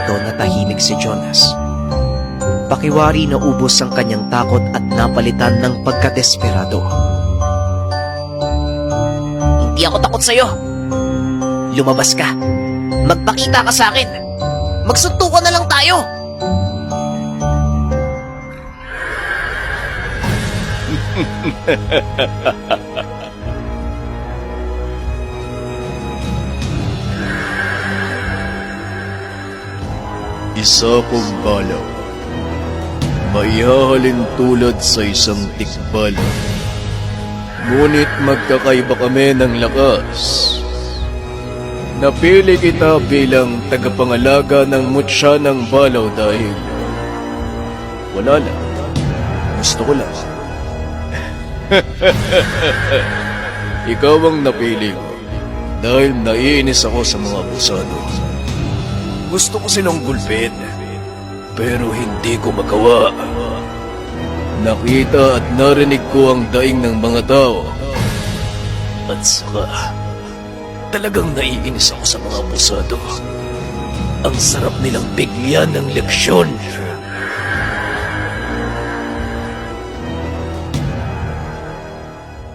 ito na tahimik si Jonas. Pakiwari na ubos ang kanyang takot at napalitan ng pagkadesperado. Hindi ako takot sa'yo. Lumabas ka. Magpakita ka sa akin. Magsuntukan na lang tayo. Isa kong balaw, maihahalin tulad sa isang tikbal. Ngunit magkakaiba kami ng lakas. Napili kita bilang tagapangalaga ng mutya ng balaw dahil wala lang. Gusto ko lang. Ikaw ang napili ko dahil naiinis ako sa mga abusado. Gusto ko silang gulpin, pero hindi ko magawa. Nakita at narinig ko ang daing ng mga tao. At saka, talagang naiinis ako sa mga abusado. Ang sarap nilang bigyan ng leksyon.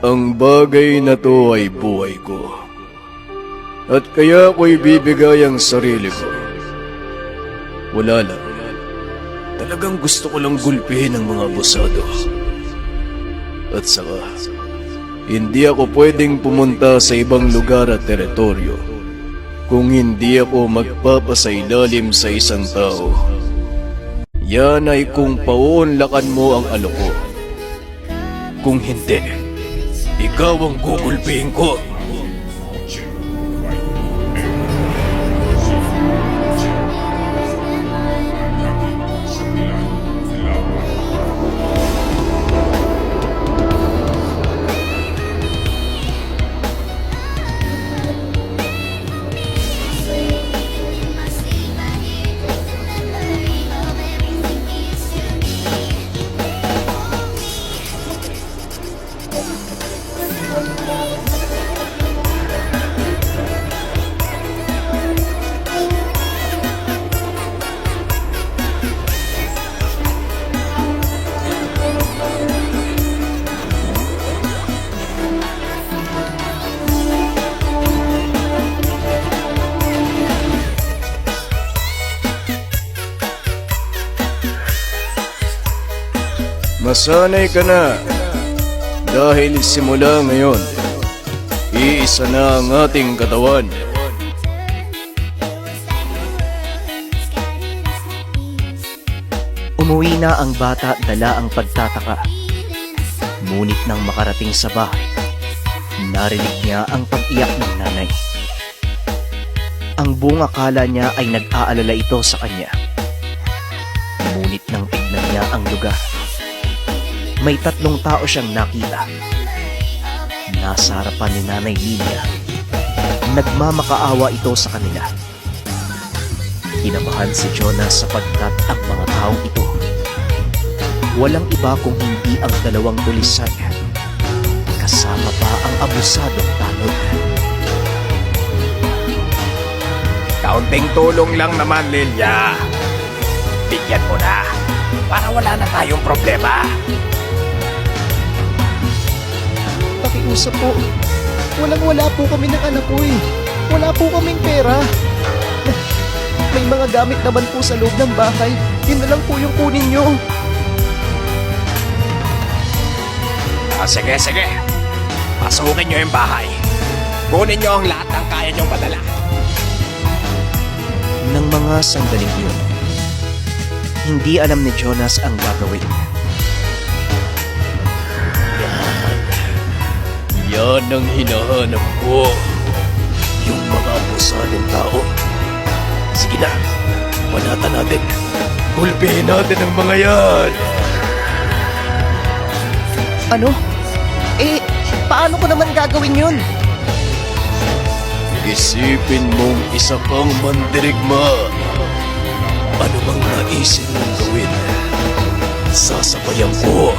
Ang bagay na to ay buhay ko. At kaya ako'y bibigay ang sarili ko. Wala lang. Talagang gusto ko lang gulpihin ang mga abusado. At saka, hindi ako pwedeng pumunta sa ibang lugar at teritoryo kung hindi ako magpapasailalim sa isang tao. Yan ay kung pauunlakan mo ang aloko. Kung hindi, ikaw ang gugulpihin ko. Masanay ka na dahil simula ngayon, iisa na ang ating katawan. Umuwi na ang bata dala ang pagtataka. Ngunit nang makarating sa bahay, narinig niya ang pag-iyak ng nanay. Ang buong akala niya ay nag-aalala ito sa kanya. Ngunit nang tignan niya ang lugar, may 3 tao siyang nakita. Nasa harapan ni Nanay Lilia. Nagmamakaawa ito sa kanila. Kinabahan si Jonas sapagkat ang mga taong ito, walang iba kung hindi ang 2 tulisan. Kasama pa ang abusadong tanod. Kaunting tulong lang naman, Lilia. Bigyan mo na para wala na tayong problema. Pakiusap po. Walang-wala po kami ng anak ko eh. Wala po kaming pera. May mga gamit naman po sa loob ng bahay. Yun na lang po yung kunin nyo. Sige. Pasukin nyo yung bahay. Kunin nyo ang lahat ng kaya nyong madala. Nang mga sandaling yun, hindi alam ni Jonas ang gagawin. Yan ang hinahanap ko. Yung mga abusadong tao. Sige na, panatan natin. Gulpihin natin ang mga yan. Ano? Paano ko naman gagawin yun? Isipin mong isa kang mandirigma. Ano bang naisip mong gawin? Sasabayan ko.